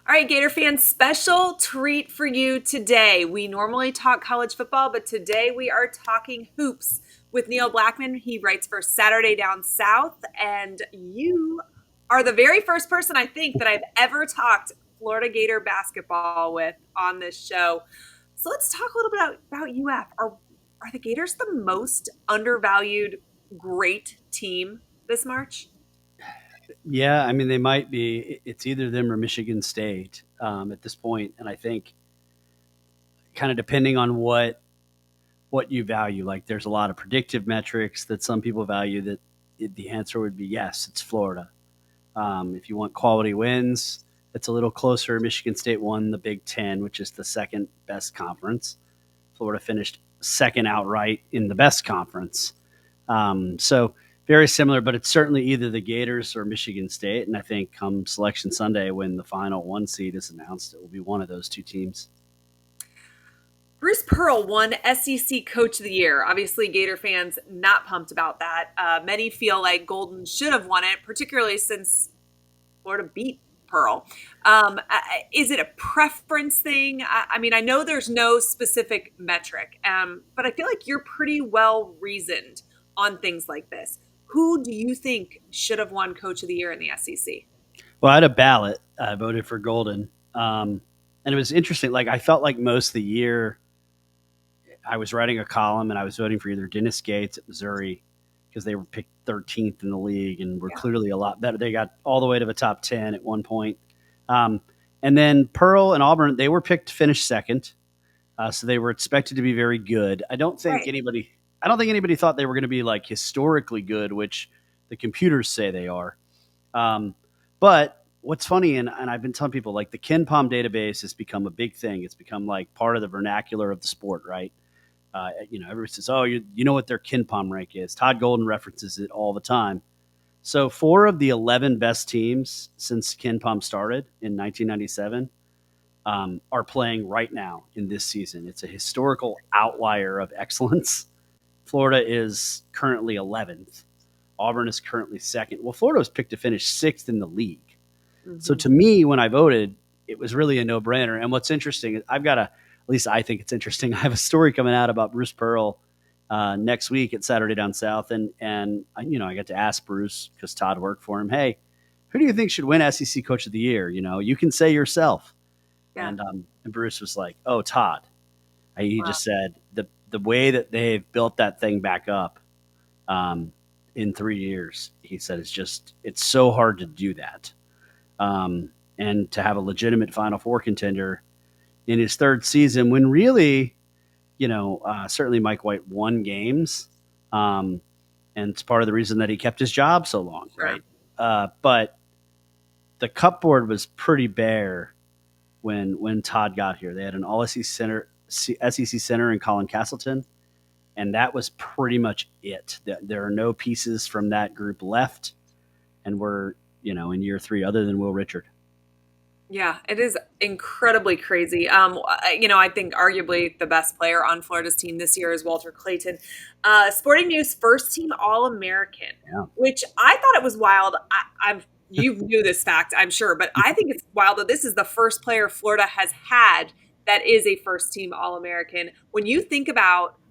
All right, Gator fans, special treat for you today. We normally talk college football, but today we are talking hoops with Neil Blackmon. He writes for Saturday Down South, and you are the very first person I think that I've ever talked Florida Gator basketball with on this show. So let's talk a little bit about UF. Are the Gators the most undervalued great team this March? Yeah, I mean, they might be. It's either them or Michigan State at this point, and I think kind of depending on what you value. Like, there's a lot of predictive metrics that some people value. The answer would be yes, it's Florida. If you want quality wins, it's a little closer. Michigan State won the Big Ten, which is the second best conference. Florida finished second outright in the best conference. So very similar, but it's certainly either the Gators or Michigan State. And I think come Selection Sunday, when the final one seed is announced, it will be one of those two teams. Bruce Pearl won SEC Coach of the Year. Obviously, Gator fans not pumped about that. Many feel like Golden should have won it, particularly since Florida beat Pearl. Is it a preference thing? I mean, I know there's no specific metric, but I feel like you're pretty well reasoned on things like this. Who do you think should have won Coach of the Year in the SEC? Well, I had a ballot. I voted for Golden. And it was interesting. Like, I felt like most of the year I was writing a column and I was voting for either Dennis Gates at Missouri because they were picked 13th in the league and were clearly a lot better. They got all the way to the top 10 at one point. And then Pearl and Auburn, they were picked to finish second. So they were expected to be very good. Right. I don't think anybody thought they were going to be like historically good, which the computers say they are. But what's funny, and I've been telling people, like, the Ken Palm database has become a big thing. It's become like part of the vernacular of the sport, right? Everybody says, "Oh, you know what their Ken Palm rank is." Todd Golden references it all the time. So, four of the 11 best teams since Ken Palm started in 1997 are playing right now in this season. It's a historical outlier of excellence. Florida is currently 11th. Auburn is currently second. Well, Florida was picked to finish sixth in the league. So Mhm. to me, when I voted, it was really a no-brainer. And what's interesting is at least I think it's interesting. I have a story coming out about Bruce Pearl next week at Saturday Down South, and I got to ask Bruce because Todd worked for him. Hey, who do you think should win SEC Coach of the Year? You can say yourself. Yeah. And Bruce was like, "Oh, Todd." He Wow. just said the way that they've built that thing back up in 3 years. He said it's so hard to do that. And to have a legitimate Final Four contender in his third season when really, certainly Mike White won games. And it's part of the reason that he kept his job so long, Sure. right? But the cupboard was pretty bare when Todd got here. They had an All SEC center in Colin Castleton, and that was pretty much it. There are no pieces from that group left, and we're in year three other than Will Richard. Yeah, it is incredibly crazy. I think arguably the best player on Florida's team this year is Walter Clayton. Sporting News first team All-American, Yeah. which I thought it was wild. You knew this fact, I'm sure, but I think it's wild that this is the first player Florida has had that is a first team All-American.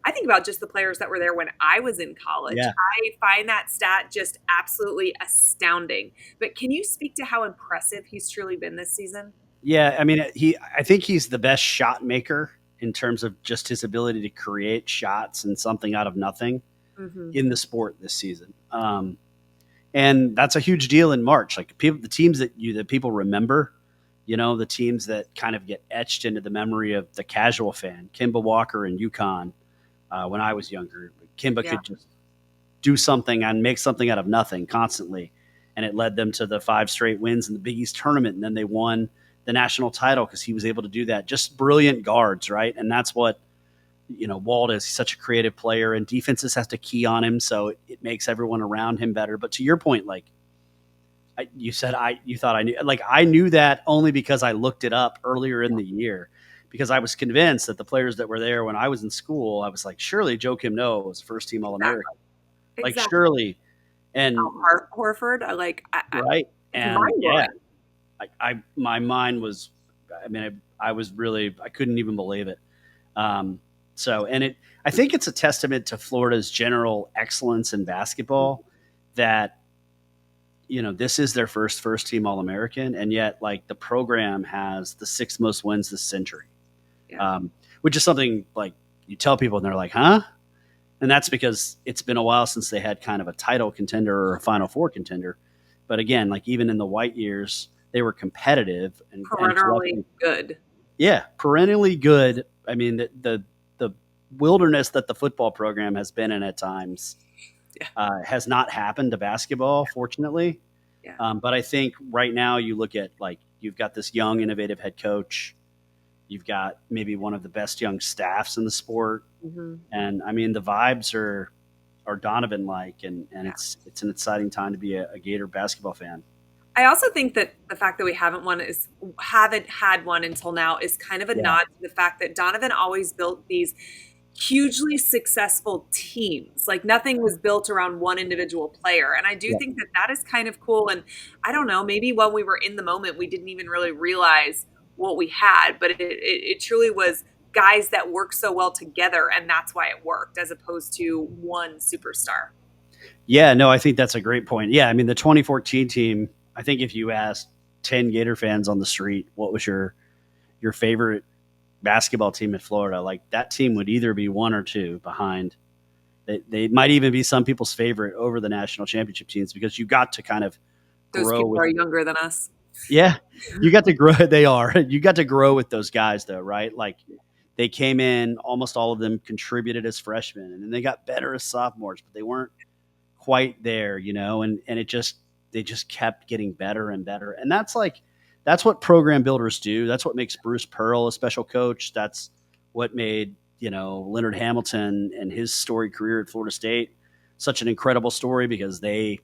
I think about just the players that were there when I was in college. Yeah. I find that stat just absolutely astounding. But can you speak to how impressive he's truly been this season? Yeah, I mean, I think he's the best shot maker in terms of just his ability to create shots and something out of nothing Hmm. in the sport this season. And that's a huge deal in March. Like, the teams that people remember, the teams that kind of get etched into the memory of the casual fan, Kimba Walker and UConn. When I was younger, Kimba Yeah. could just do something and make something out of nothing constantly. And it led them to the 5 straight wins in the Big East tournament. And then they won the national title because he was able to do that. Just brilliant guards, right? And that's what, Walt is. He's such a creative player, and defenses have to key on him. So it makes everyone around him better. But to your point, like, you said, you thought I knew, like, I knew that only because I looked it up earlier in the year because I was convinced that the players that were there when I was in school, I was like, surely Joakim Noah was first team All Exactly. American. Like, Exactly. surely. And Horford, right. it's And mind yeah, blowing. my mind was, I mean, I was really, I couldn't even believe it. Um, I think it's a testament to Florida's general excellence in basketball that, this is their first team All American, and yet like the program has the sixth most wins this century, Yeah. which is something like you tell people and they're like, huh? And that's because it's been a while since they had kind of a title contender or a Final Four contender. But again, like even in the White years, they were competitive and Perennially collecting. good. Yeah, perennially good. I mean, the wilderness that the football program has been in at times Yeah. has not happened to basketball, fortunately. Yeah. But I think right now you look at like you've got this young, innovative head coach. You've got maybe one of the best young staffs in the sport, Mm-hmm. and I mean the vibes are Donovan like, and Yeah. it's an exciting time to be a Gator basketball fan. I also think that the fact that we haven't had one until now is kind of a Yeah, nod to the fact that Donovan always built these hugely successful teams. Like nothing was built around one individual player. And I do yeah, think that that is kind of cool. And I don't know, maybe when we were in the moment, we didn't even really realize what we had, but it truly was guys that work so well together. And that's why it worked as opposed to one superstar. yeah. No, I think that's a great point. Yeah, I mean the 2014 team. I think if you asked 10 Gator fans on the street, what was your favorite basketball team in Florida, like that team would either be one or two behind. They might even be some people's favorite over the national championship teams because you got to kind of Those grow people with. are younger than us. Yeah, you got to grow. They are. You got to grow with those guys, though, right? Like they came in, almost all of them contributed as freshmen, and then they got better as sophomores, but they weren't quite there, and it just they just kept getting better and better, and that's what program builders do. That's what makes Bruce Pearl a special coach. That's what made Leonard Hamilton and his storied career at Florida State such an incredible story because they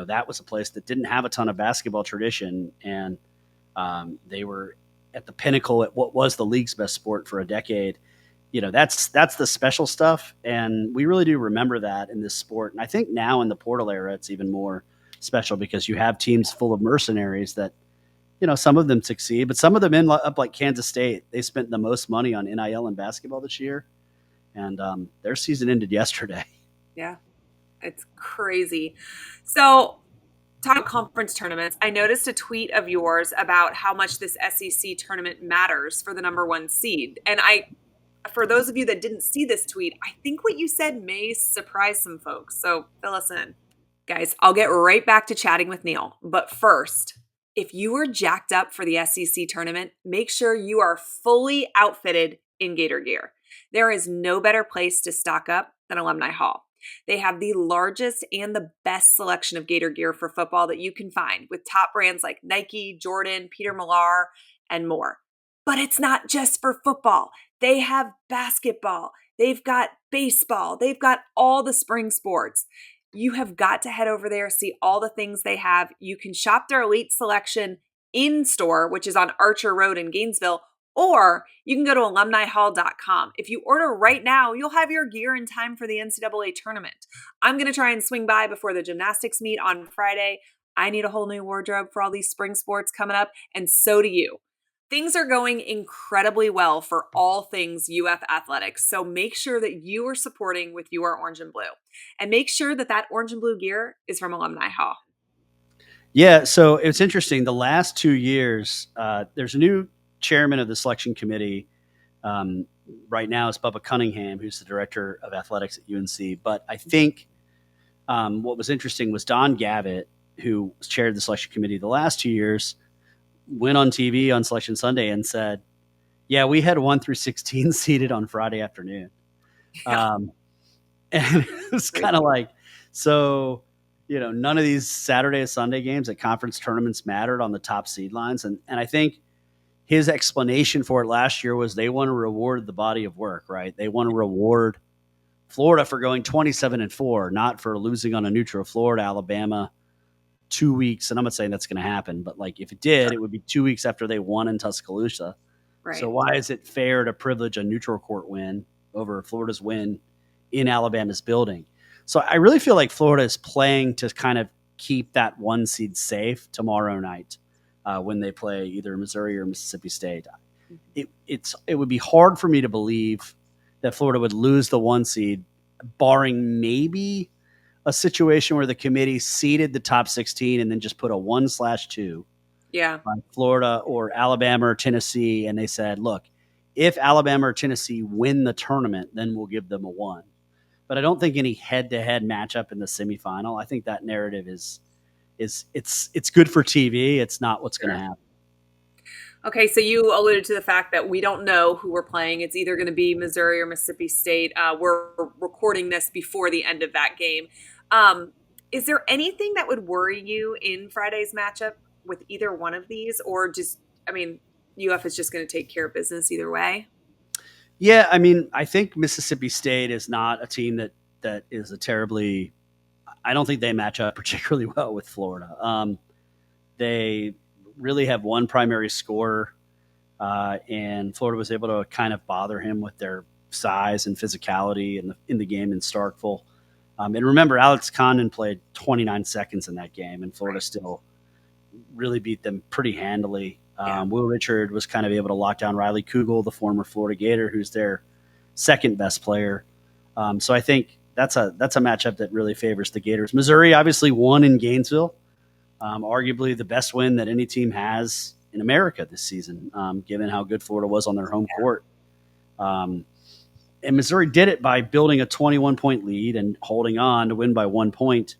that was a place that didn't have a ton of basketball tradition, and they were at the pinnacle at what was the league's best sport for a decade. That's the special stuff, and we really do remember that in this sport. And I think now in the portal era, it's even more special because you have teams full of mercenaries that some of them succeed, but some of them end up like Kansas State. They spent the most money on NIL in basketball this year, and their season ended yesterday. Yeah, it's crazy. So, talking about conference tournaments, I noticed a tweet of yours about how much this SEC tournament matters for the number one seed. And for those of you that didn't see this tweet, I think what you said may surprise some folks. So, fill us in. Guys, I'll get right back to chatting with Neil. But first, if you are jacked up for the SEC tournament, make sure you are fully outfitted in Gator Gear. There is no better place to stock up than Alumni Hall. They have the largest and the best selection of Gator Gear for football that you can find, with top brands like Nike, Jordan, Peter Millar, and more. But it's not just for football. They have basketball, they've got baseball, they've got all the spring sports. You have got to head over there, see all the things they have. You can shop their elite selection in store, which is on Archer Road in Gainesville, or you can go to alumnihall.com. If you order right now, you'll have your gear in time for the NCAA tournament. I'm going to try and swing by before the gymnastics meet on Friday. I need a whole new wardrobe for all these spring sports coming up, and so do you. Things are going incredibly well for all things UF athletics, so make sure that you are supporting with your orange and blue. And make sure that that orange and blue gear is from Alumni Hall. Yeah, so it's interesting. The last 2 years, there's a new chairman of the selection committee. Um, right now, it's Bubba Cunningham, who's the director of athletics at UNC. But I think what was interesting was Don Gavitt, who chaired the selection committee the last 2 years, went on TV on Selection Sunday and said, "Yeah, we had 1 through 16 seated on Friday afternoon." Yeah. Um, and it was kind of like, so, none of these Saturday and Sunday games at conference tournaments mattered on the top seed lines. And I think his explanation for it last year was they want to reward the body of work, right? They want to reward Florida for going 27-4, not for losing on a neutral Florida, Alabama 2 weeks. And I'm not saying that's going to happen, but like if it did, it would be 2 weeks after they won in Tuscaloosa. So Right. why is it fair to privilege a neutral court win over Florida's win in Alabama's building? So I really feel like Florida is playing to kind of keep that one seed safe tomorrow night. when they play either Missouri or Mississippi State. It would be hard for me to believe that Florida would lose the 1 seed, barring maybe a situation where the committee seeded the top 16 and then just put a 1/2 Yeah. on Florida or Alabama or Tennessee, and they said, look, if Alabama or Tennessee win the tournament, then we'll give them a 1. But I don't think any head-to-head matchup in the semifinal. I think that narrative is it's good for TV. It's not what's going to happen. Okay, so you alluded to the fact that we don't know who we're playing. It's either going to be Missouri or Mississippi State. We're recording this before the end of that game. Is there anything that would worry you in Friday's matchup with either one of these, or just, I mean, UF is just going to take care of business either way? Yeah, I mean, I think Mississippi State is not a team that is a terribly. I don't think they match up particularly well with Florida. They really have one primary scorer, and Florida was able to kind of bother him with their size and physicality in the game in Starkville. And remember, Alex Condon played 29 seconds in that game, and Florida still really beat them pretty handily. Will Richard was kind of able to lock down Riley Kugel, the former Florida Gator, who's their second best player. So I think that's a matchup that really favors the Gators. Missouri obviously won in Gainesville, arguably the best win that any team has in America this season, given how good Florida was on their home court. And Missouri did it by building a 21-point lead and holding on to win by 1 point.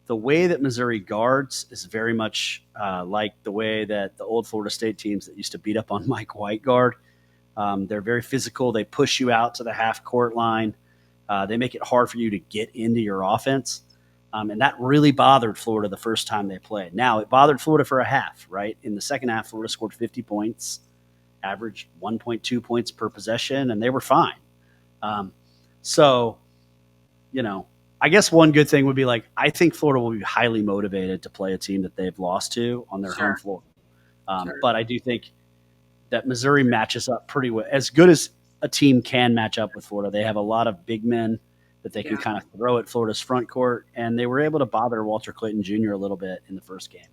The way that Missouri guards is very much like the way that the old Florida State teams that used to beat up on Mike White guard. They're very physical. They push you out to the half-court line. They make it hard for you to get into your offense. And that really bothered Florida the first time they played. Now, it bothered Florida for a half, right? In the second half, Florida scored 50 points, averaged 1.2 points per possession, and they were fine. So, I guess one good thing would be I think Florida will be highly motivated to play a team that they've lost to on their home floor. But I do think that Missouri matches up pretty well, as good as a team can match up with Florida. They have a lot of big men that they can kind of throw at Florida's front court, and they were able to bother Walter Clayton Jr. a little bit in the first game.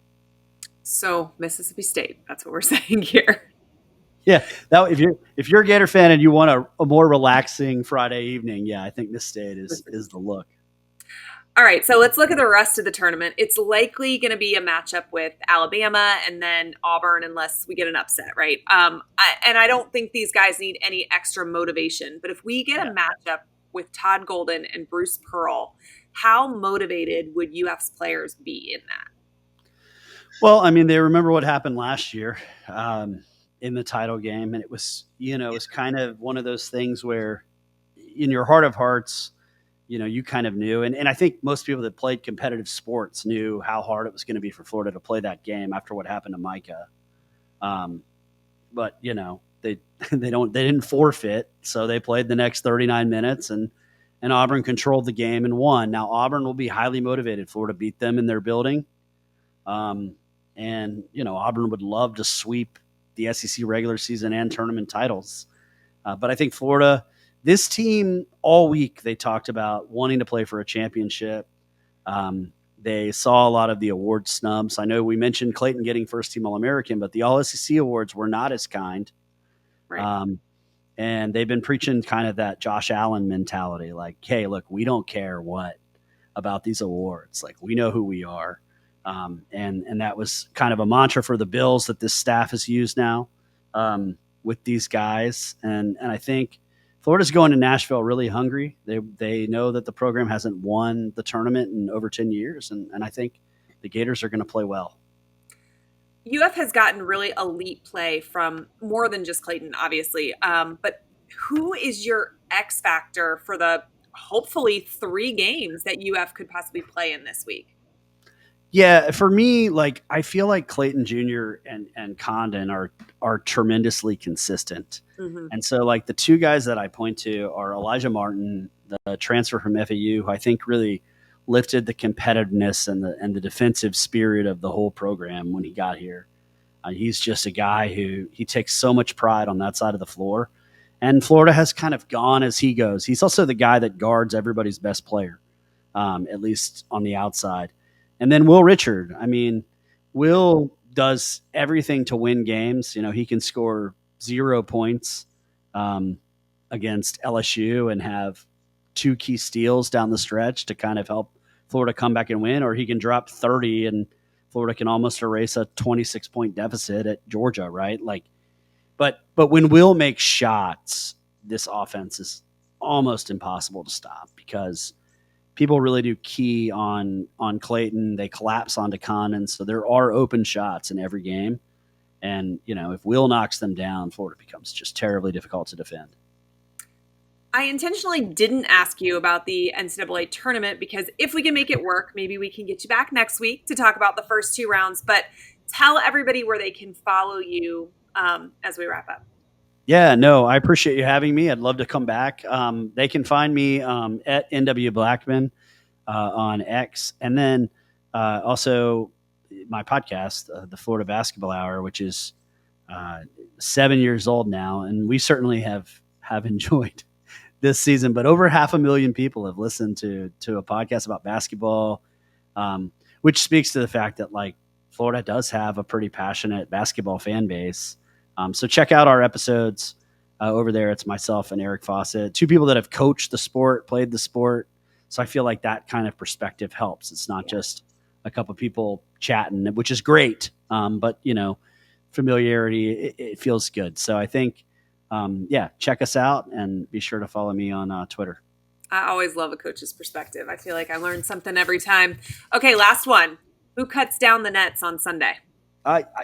So Mississippi State, that's what we're saying here. Yeah, now if you're a Gator fan and you want a more relaxing Friday evening, I think Miss State is the look. All right, so let's look at the rest of the tournament. It's likely going to be a matchup with Alabama and then Auburn, unless we get an upset, right? I don't think these guys need any extra motivation. But if we get a matchup with Todd Golden and Bruce Pearl, how motivated would UF's players be in that? Well, I mean, they remember what happened last year in the title game, and it was kind of one of those things where, in your heart of hearts, you kind of knew, and I think most people that played competitive sports knew how hard it was going to be for Florida to play that game after what happened to Micah. But they didn't forfeit, so they played the next 39 minutes, and Auburn controlled the game and won. Now Auburn will be highly motivated. Florida beat them in their building, and Auburn would love to sweep the SEC regular season and tournament titles. But I think Florida, this team all week, they talked about wanting to play for a championship. They saw a lot of the award snubs. I know we mentioned Clayton getting first team All-American, but the All-SEC awards were not as kind. Right. And they've been preaching kind of that Josh Allen mentality, like, hey, look, we don't care what about these awards. Like, we know who we are. And that was kind of a mantra for the Bills that this staff has used now with these guys. And I think Florida's going to Nashville really hungry. They know that the program hasn't won the tournament in over 10 years, and I think the Gators are going to play well. UF has gotten really elite play from more than just Clayton, obviously. But who is your X factor for the hopefully 3 games that UF could possibly play in this week? Yeah, for me, I feel like Clayton Jr. and Condon are tremendously consistent. Mm-hmm. And so the 2 guys that I point to are Elijah Martin, the transfer from FAU, who I think really lifted the competitiveness and the defensive spirit of the whole program when he got here. He's just a guy who he takes so much pride on that side of the floor. And Florida has kind of gone as he goes. He's also the guy that guards everybody's best player, at least on the outside. And then Will Richard. I mean, Will does everything to win games. He can score 0 points against LSU and have 2 key steals down the stretch to kind of help Florida come back and win, or he can drop 30 and Florida can almost erase a 26-point deficit at Georgia, right? But when Will makes shots, this offense is almost impossible to stop because people really do key on Clayton. They collapse onto Condon, so there are open shots in every game. And if Will knocks them down, Florida becomes just terribly difficult to defend. I intentionally didn't ask you about the NCAA tournament because if we can make it work, maybe we can get you back next week to talk about the first 2 rounds. But tell everybody where they can follow you as we wrap up. Yeah, no, I appreciate you having me. I'd love to come back. They can find me at NW Blackmon on X. And then also my podcast, the Florida Basketball Hour, which is 7 years old now. And we certainly have enjoyed this season, but over 500,000 people have listened to a podcast about basketball, which speaks to the fact that Florida does have a pretty passionate basketball fan base. So check out our episodes over there. It's myself and Eric Fawcett, 2 people that have coached the sport, played the sport. So I feel like that kind of perspective helps. It's not just a couple of people chatting, which is great. But familiarity, it feels good. So I think, check us out and be sure to follow me on Twitter. I always love a coach's perspective. I feel like I learn something every time. Okay, last one. Who cuts down the nets on Sunday?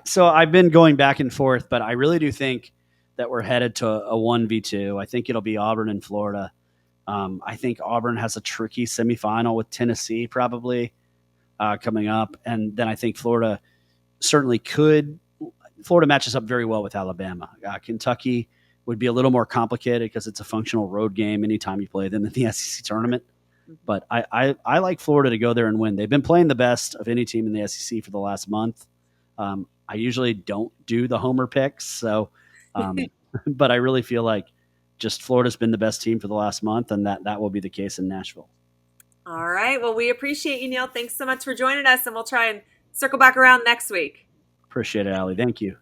So I've been going back and forth, but I really do think that we're headed to a 1v2. I think it'll be Auburn and Florida. I think Auburn has a tricky semifinal with Tennessee probably coming up. And then I think Florida certainly could. Florida matches up very well with Alabama. Kentucky would be a little more complicated because it's a functional road game anytime you play them in the SEC tournament. But I like Florida to go there and win. They've been playing the best of any team in the SEC for the last month. I usually don't do the homer picks, so but I really feel like just Florida's been the best team for the last month, and that will be the case in Nashville. All right. Well, we appreciate you, Neil. Thanks so much for joining us, and we'll try and circle back around next week. Appreciate it, Allie. Thank you.